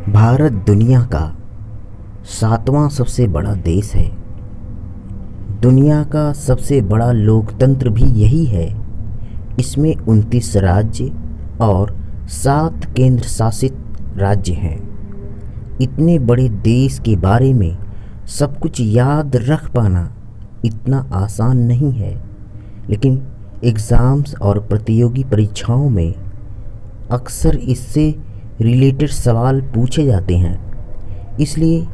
भारत दुनिया का 7वां सबसे बड़ा देश है। दुनिया का सबसे बड़ा लोकतंत्र भी यही है। इसमें 29 राज्य और 7 केंद्र शासित राज्य हैं। इतने बड़े देश के बारे में सब कुछ याद रख पाना इतना आसान नहीं है, लेकिन एग्ज़ाम्स और प्रतियोगी परीक्षाओं में अक्सर इससे रिलेटेड सवाल पूछे जाते हैं। इसलिए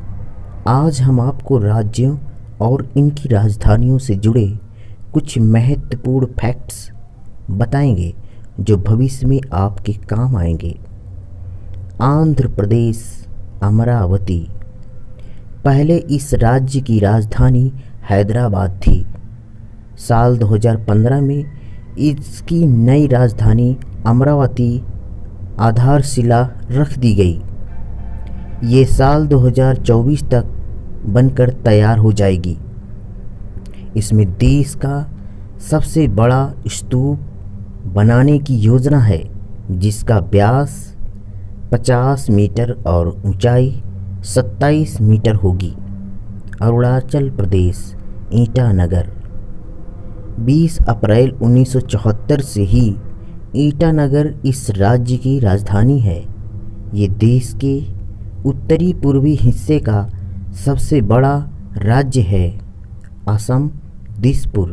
आज हम आपको राज्यों और इनकी राजधानियों से जुड़े कुछ महत्वपूर्ण फैक्ट्स बताएंगे जो भविष्य में आपके काम आएंगे। आंध्र प्रदेश, अमरावती। पहले इस राज्य की राजधानी हैदराबाद थी। साल 2015 में इसकी नई राजधानी अमरावती आधारशिला रख दी गई। ये साल 2024 तक बनकर तैयार हो जाएगी। इसमें देश का सबसे बड़ा स्तूप बनाने की योजना है, जिसका व्यास 50 मीटर और ऊंचाई 27 मीटर होगी। अरुणाचल प्रदेश, ईटानगर। 20 अप्रैल 1974 से ही ईटानगर इस राज्य की राजधानी है। ये देश के उत्तरी पूर्वी हिस्से का सबसे बड़ा राज्य है। असम, दिसपुर।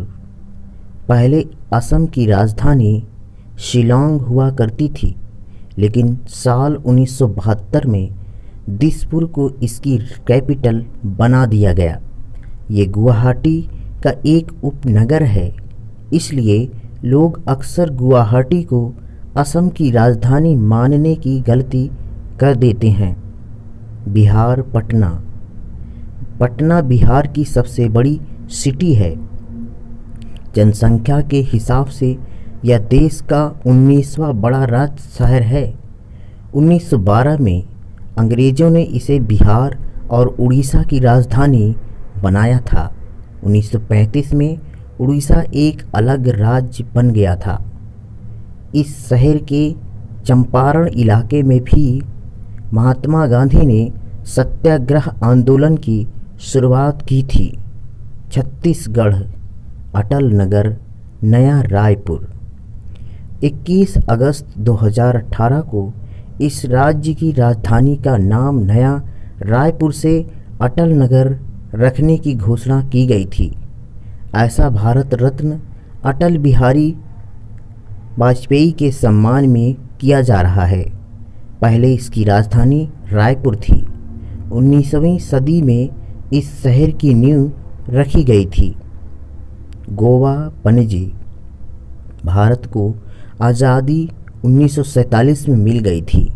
पहले असम की राजधानी शिलांग हुआ करती थी, लेकिन साल 1972 में दिसपुर को इसकी कैपिटल बना दिया गया। ये गुवाहाटी का एक उपनगर है, इसलिए लोग अक्सर गुवाहाटी को असम की राजधानी मानने की गलती कर देते हैं। बिहार, पटना। पटना बिहार की सबसे बड़ी सिटी है। जनसंख्या के हिसाब से यह देश का 19वां बड़ा राज्य शहर है। 1912 में अंग्रेज़ों ने इसे बिहार और उड़ीसा की राजधानी बनाया था। 1935 में उड़ीसा एक अलग राज्य बन गया था। इस शहर के चंपारण इलाके में भी महात्मा गांधी ने सत्याग्रह आंदोलन की शुरुआत की थी। छत्तीसगढ़, अटल नगर, नया रायपुर। 21 अगस्त 2018 को इस राज्य की राजधानी का नाम नया रायपुर से अटल नगर रखने की घोषणा की गई थी। ऐसा भारत रत्न अटल बिहारी वाजपेयी के सम्मान में किया जा रहा है। पहले इसकी राजधानी रायपुर थी। 19वीं सदी में इस शहर की नींव रखी गई थी। गोवा, पणजी। भारत को आज़ादी 1947 में मिल गई थी,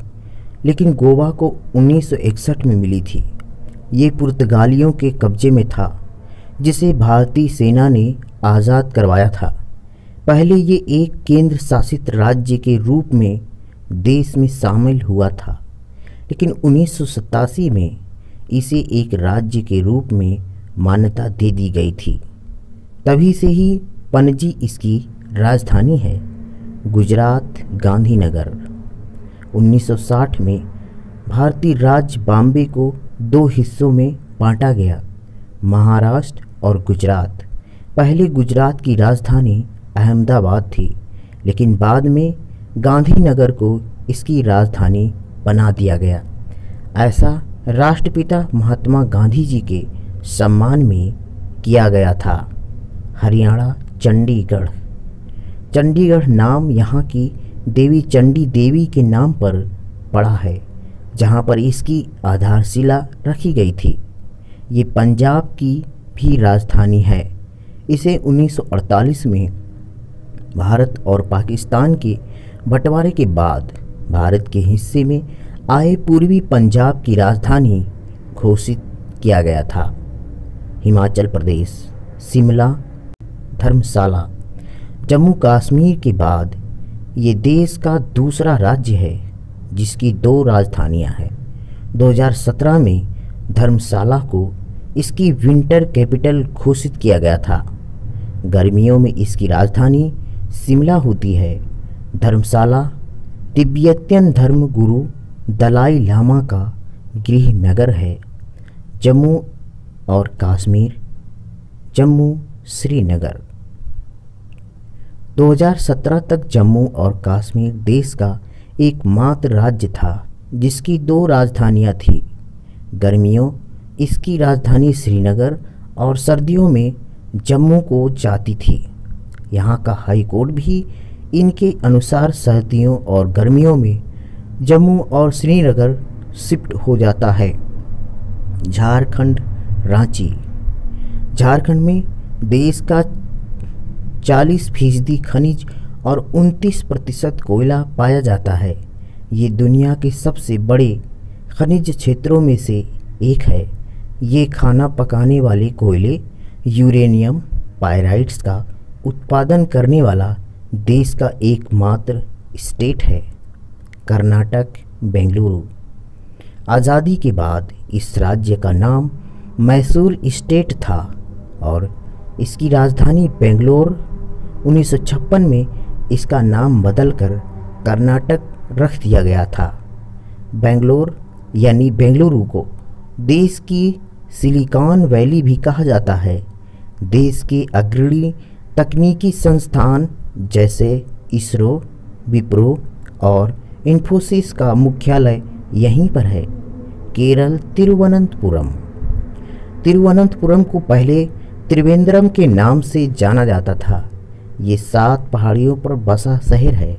लेकिन गोवा को 1961 में मिली थी। ये पुर्तगालियों के कब्जे में था, जिसे भारतीय सेना ने आज़ाद करवाया था। पहले ये एक केंद्र शासित राज्य के रूप में देश में शामिल हुआ था, लेकिन 1987 में इसे एक राज्य के रूप में मान्यता दे दी गई थी। तभी से ही पणजी इसकी राजधानी है। गुजरात, गांधीनगर। 1960 में भारतीय राज्य बॉम्बे को 2 हिस्सों में बांटा गया, महाराष्ट्र और गुजरात। पहले गुजरात की राजधानी अहमदाबाद थी, लेकिन बाद में गांधीनगर को इसकी राजधानी बना दिया गया। ऐसा राष्ट्रपिता महात्मा गांधी जी के सम्मान में किया गया था। हरियाणा, चंडीगढ़। चंडीगढ़ नाम यहाँ की देवी चंडी देवी के नाम पर पड़ा है, जहाँ पर इसकी आधारशिला रखी गई थी। ये पंजाब की भी राजधानी है। इसे 1948 में भारत और पाकिस्तान के बंटवारे के बाद भारत के हिस्से में आए पूर्वी पंजाब की राजधानी घोषित किया गया था। हिमाचल प्रदेश, शिमला, धर्मशाला। जम्मू कश्मीर के बाद ये देश का दूसरा राज्य है जिसकी 2 राजधानियां हैं। 2017 में धर्मशाला को इसकी विंटर कैपिटल घोषित किया गया था। गर्मियों में इसकी राजधानी शिमला होती है। धर्मशाला तिब्बतियन धर्म गुरु दलाई लामा का गृह नगर है जम्मू और कश्मीर, जम्मू श्रीनगर। 2017 तक जम्मू और कश्मीर देश का एकमात्र राज्य था जिसकी 2 राजधानियां थी। गर्मियों इसकी राजधानी श्रीनगर और सर्दियों में जम्मू को जाती थी। यहाँ का हाई कोर्ट भी इनके अनुसार सर्दियों और गर्मियों में जम्मू और श्रीनगर शिफ्ट हो जाता है। झारखंड, रांची। झारखंड में देश का 40% खनिज और 29% कोयला पाया जाता है। ये दुनिया के सबसे बड़े खनिज क्षेत्रों में से एक है। ये खाना पकाने वाले कोयले, यूरेनियम, पायराइट्स का उत्पादन करने वाला देश का एकमात्र स्टेट है। कर्नाटक, बेंगलुरु। आज़ादी के बाद इस राज्य का नाम मैसूर स्टेट था और इसकी राजधानी बेंगलोर। 1956 में इसका नाम बदलकर कर्नाटक रख दिया गया था। बेंगलोर यानी बेंगलुरु को देश की सिलिकॉन वैली भी कहा जाता है। देश के अग्रणी तकनीकी संस्थान जैसे इसरो, विप्रो और इन्फोसिस का मुख्यालय यहीं पर है। केरल, तिरुवनंतपुरम। तिरुवनंतपुरम को पहले त्रिवेंद्रम के नाम से जाना जाता था। ये 7 पहाड़ियों पर बसा शहर है।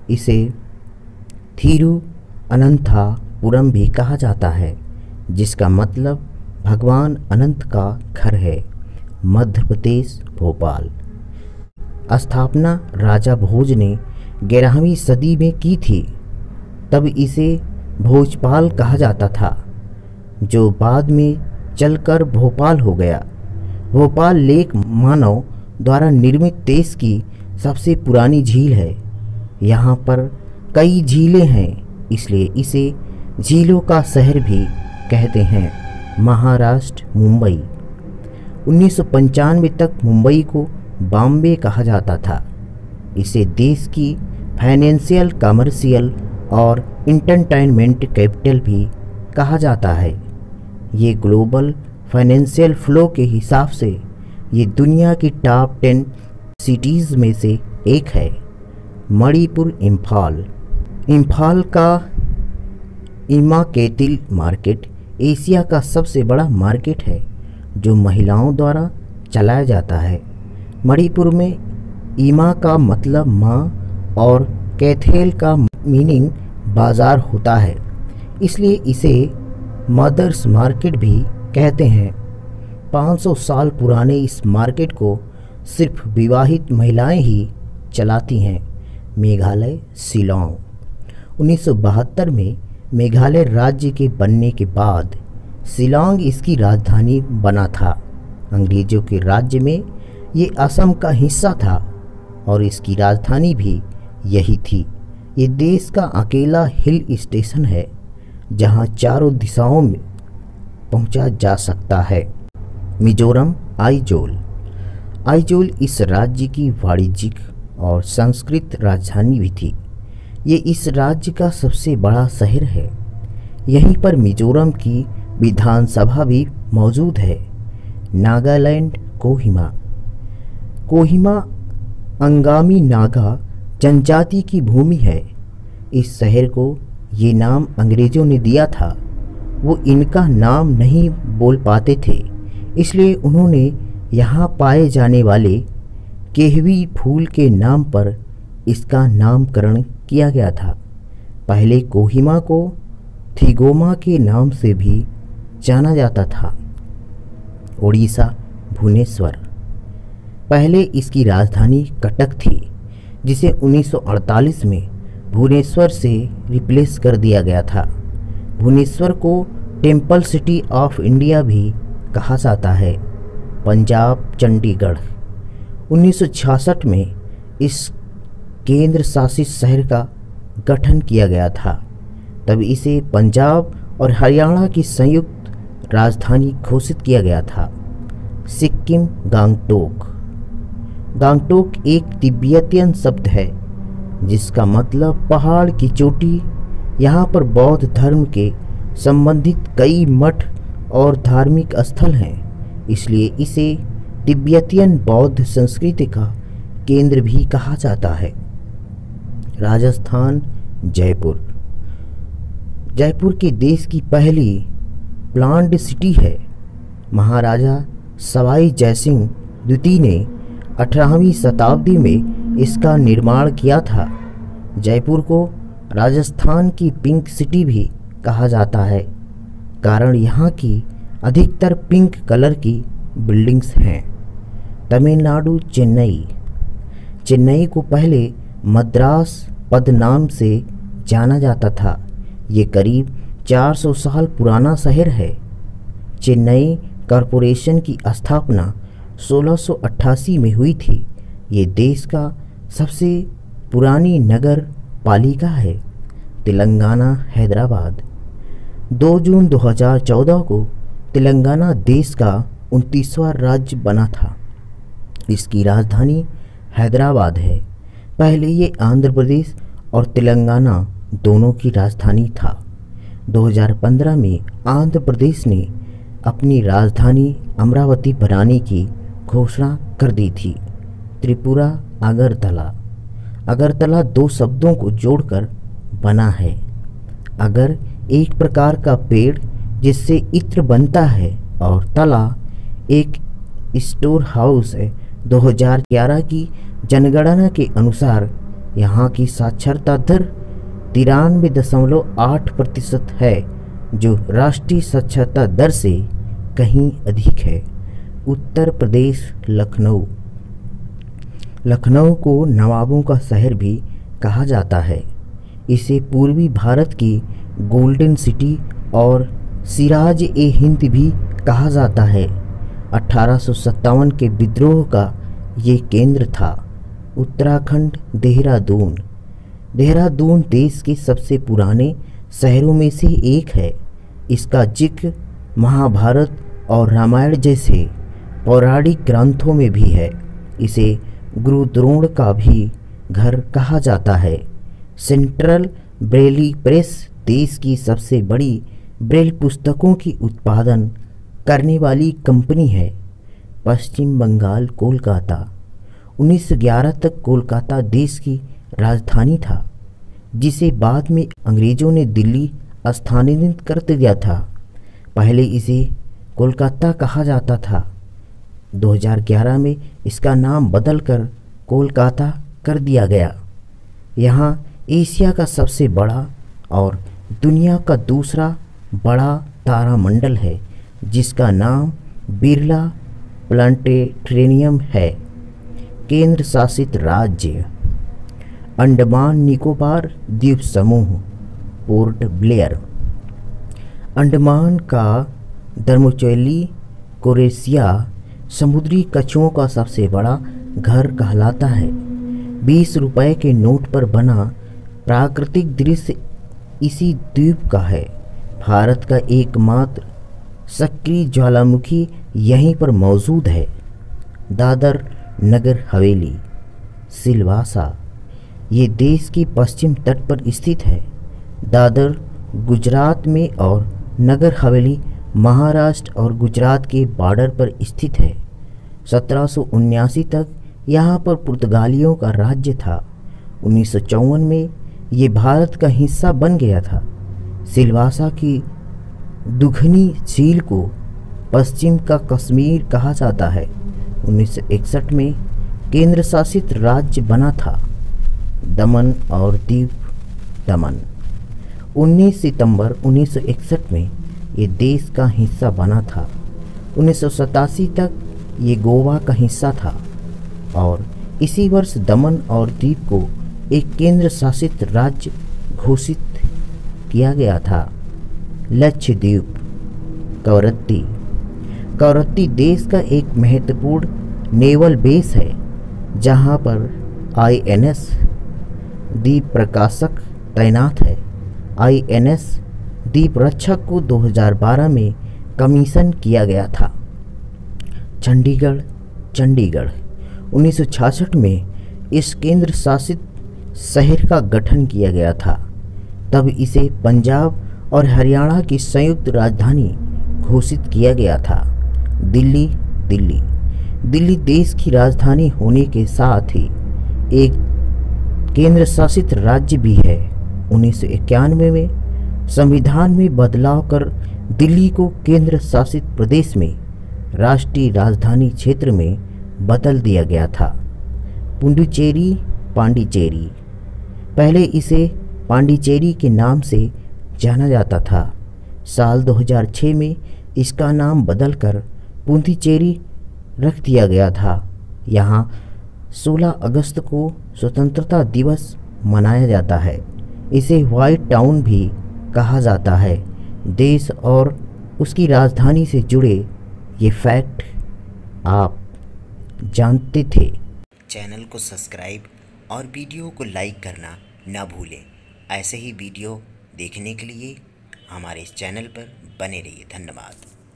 इसे थिरुअनंतपुरम भी कहा जाता है, जिसका मतलब भगवान अनंत का घर है। मध्य प्रदेश, भोपाल। स्थापना राजा भोज ने 11वीं सदी में की थी। तब इसे भोजपाल कहा जाता था, जो बाद में चलकर भोपाल हो गया। भोपाल लेक मानव द्वारा निर्मित देश की सबसे पुरानी झील है। यहाँ पर कई झीलें हैं, इसलिए इसे झीलों का शहर भी कहते हैं। महाराष्ट्र, मुंबई। 1995 तक मुंबई को बॉम्बे कहा जाता था। इसे देश की फाइनेंशियल, कमर्शियल और एंटरटेनमेंट कैपिटल भी कहा जाता है। ये ग्लोबल फाइनेंशियल फ्लो के हिसाब से ये दुनिया की टॉप 10 सिटीज़ में से एक है। मणिपुर, इम्फाल। इम्फाल का इमा केतिल मार्केट एशिया का सबसे बड़ा मार्केट है जो महिलाओं द्वारा चलाया जाता है। मणिपुर में इमा का मतलब माँ और कैथेल का मीनिंग बाज़ार होता है, इसलिए इसे मदर्स मार्केट भी कहते हैं। 500 साल पुराने इस मार्केट को सिर्फ विवाहित महिलाएं ही चलाती हैं। मेघालय, शिलांग। 1972 में मेघालय राज्य के बनने के बाद शिलांग इसकी राजधानी बना था। अंग्रेज़ों के राज्य में ये असम का हिस्सा था और इसकी राजधानी भी यही थी। ये देश का अकेला हिल स्टेशन है जहाँ चारों दिशाओं में पहुँचा जा सकता है। मिजोरम, आइजोल। आइजोल इस राज्य की वाणिज्यिक और सांस्कृतिक राजधानी भी थी। ये इस राज्य का सबसे बड़ा शहर है। यहीं पर मिजोरम की विधानसभा भी मौजूद है। नागालैंड, कोहिमा। कोहिमा अंगामी नागा जनजाति की भूमि है। इस शहर को ये नाम अंग्रेज़ों ने दिया था। वो इनका नाम नहीं बोल पाते थे, इसलिए उन्होंने यहाँ पाए जाने वाले केहवी फूल के नाम पर इसका नामकरण किया गया था। पहले कोहिमा को थिगोमा के नाम से भी जाना जाता था। उड़ीसा, भुवनेश्वर। पहले इसकी राजधानी कटक थी, जिसे 1948 में भुवनेश्वर से रिप्लेस कर दिया गया था। भुवनेश्वर को टेम्पल सिटी ऑफ इंडिया भी कहा जाता है। पंजाब, चंडीगढ़। 1966 में इस केंद्र शासित शहर का गठन किया गया था। तब इसे पंजाब और हरियाणा की संयुक्त राजधानी घोषित किया गया था। सिक्किम, गांगटोक। गांगटोक एक तिब्बतियन शब्द है जिसका मतलब पहाड़ की चोटी। यहाँ पर बौद्ध धर्म के संबंधित कई मठ और धार्मिक स्थल हैं, इसलिए इसे तिब्बतियन बौद्ध संस्कृति का केंद्र भी कहा जाता है। राजस्थान, जयपुर। जयपुर के देश की पहली प्लान्ड सिटी है। महाराजा सवाई जयसिंह द्वितीय ने 18वीं शताब्दी में इसका निर्माण किया था। जयपुर को राजस्थान की पिंक सिटी भी कहा जाता है, कारण यहाँ की अधिकतर पिंक कलर की बिल्डिंग्स हैं। तमिलनाडु, चेन्नई। चेन्नई को पहले मद्रास पद नाम से जाना जाता था। ये करीब 400 साल पुराना शहर है। चेन्नई कॉरपोरेशन की स्थापना 1688 में हुई थी। ये देश का सबसे पुरानी नगर पालिका है। तेलंगाना, हैदराबाद। 2 जून 2014 को तेलंगाना देश का 29वां राज्य बना था। इसकी राजधानी हैदराबाद है। पहले ये आंध्र प्रदेश और तेलंगाना दोनों की राजधानी था। 2015 में आंध्र प्रदेश ने अपनी राजधानी अमरावती बनाने की घोषणा कर दी थी। त्रिपुरा, अगरतला। अगरतला 2 शब्दों को जोड़कर बना है। अगर एक प्रकार का पेड़ जिससे इत्र बनता है और तला एक स्टोर हाउस है। 2011 की जनगणना के अनुसार यहाँ की साक्षरता दर 93.8% है, जो राष्ट्रीय साक्षरता दर से कहीं अधिक है। उत्तर प्रदेश, लखनऊ। लखनऊ को नवाबों का शहर भी कहा जाता है। इसे पूर्वी भारत की गोल्डन सिटी और सिराज ए हिंद भी कहा जाता है। 1857 के विद्रोह का ये केंद्र था। उत्तराखंड, देहरादून। देहरादून देश के सबसे पुराने शहरों में से एक है। इसका जिक्र महाभारत और रामायण जैसे पौराणिक ग्रंथों में भी है। इसे गुरु द्रोण का भी घर कहा जाता है। सेंट्रल ब्रेली प्रेस देश की सबसे बड़ी ब्रेल पुस्तकों की उत्पादन करने वाली कंपनी है। पश्चिम बंगाल, कोलकाता। 1911 तक कोलकाता देश की राजधानी था, जिसे बाद में अंग्रेज़ों ने दिल्ली स्थानांतरित कर दिया था। पहले इसे कोलकाता कहा जाता था। 2011 में इसका नाम बदलकर कोलकाता कर दिया गया। यहाँ एशिया का सबसे बड़ा और दुनिया का दूसरा बड़ा तारामंडल है, जिसका नाम बिरला प्लानेटेरियम है। केंद्र शासित राज्य अंडमान निकोबार द्वीप समूह, पोर्ट ब्लेयर। अंडमान का धर्मचौली कोरेशिया समुद्री कछुओं का सबसे बड़ा घर कहलाता है। 20 रुपए के नोट पर बना प्राकृतिक दृश्य इसी द्वीप का है। भारत का एकमात्र सक्रिय ज्वालामुखी यहीं पर मौजूद है। दादर नगर हवेली, सिलवासा। ये देश के पश्चिम तट पर स्थित है। दादर गुजरात में और नगर हवेली महाराष्ट्र और गुजरात के बॉर्डर पर स्थित है। 1779 तक यहाँ पर पुर्तगालियों का राज्य था। 1954 में ये भारत का हिस्सा बन गया था। सिलवासा की दुगनी झील को पश्चिम का कश्मीर कहा जाता है। 1961 में केंद्र शासित राज्य बना था। दमन और दीव दमन। 19 सितंबर 1961 में ये देश का हिस्सा बना था। 1987 तक ये गोवा का हिस्सा था और इसी वर्ष दमन और दीव को एक केंद्र शासित राज्य घोषित किया गया था। लक्षद्वीप, कवरत्ती। कवरत्ती देश का एक महत्वपूर्ण नेवल बेस है, जहां पर INS दीप प्रकाशक तैनात है। INS दीप रक्षक को 2012 में कमीशन किया गया था। चंडीगढ़, चंडीगढ़। 1966 में इस केंद्र शासित शहर का गठन किया गया था। तब इसे पंजाब और हरियाणा की संयुक्त राजधानी घोषित किया गया था। दिल्ली दिल्ली दिल्ली देश की राजधानी होने के साथ ही एक केंद्र शासित राज्य भी है। 1991 में संविधान में बदलाव कर दिल्ली को केंद्र शासित प्रदेश में राष्ट्रीय राजधानी क्षेत्र में बदल दिया गया था। पुडुचेरी पांडिचेरी, पहले इसे पांडिचेरी के नाम से जाना जाता था। साल 2006 में इसका नाम बदलकर पुडुचेरी रख दिया गया था। यहाँ 16 अगस्त को स्वतंत्रता दिवस मनाया जाता है। इसे व्हाइट टाउन भी कहा जाता है। देश और उसकी राजधानी से जुड़े ये फैक्ट आप जानते थे? चैनल को सब्सक्राइब और वीडियो को लाइक करना ना भूलें। ऐसे ही वीडियो देखने के लिए हमारे इस चैनल पर बने रहिए। धन्यवाद।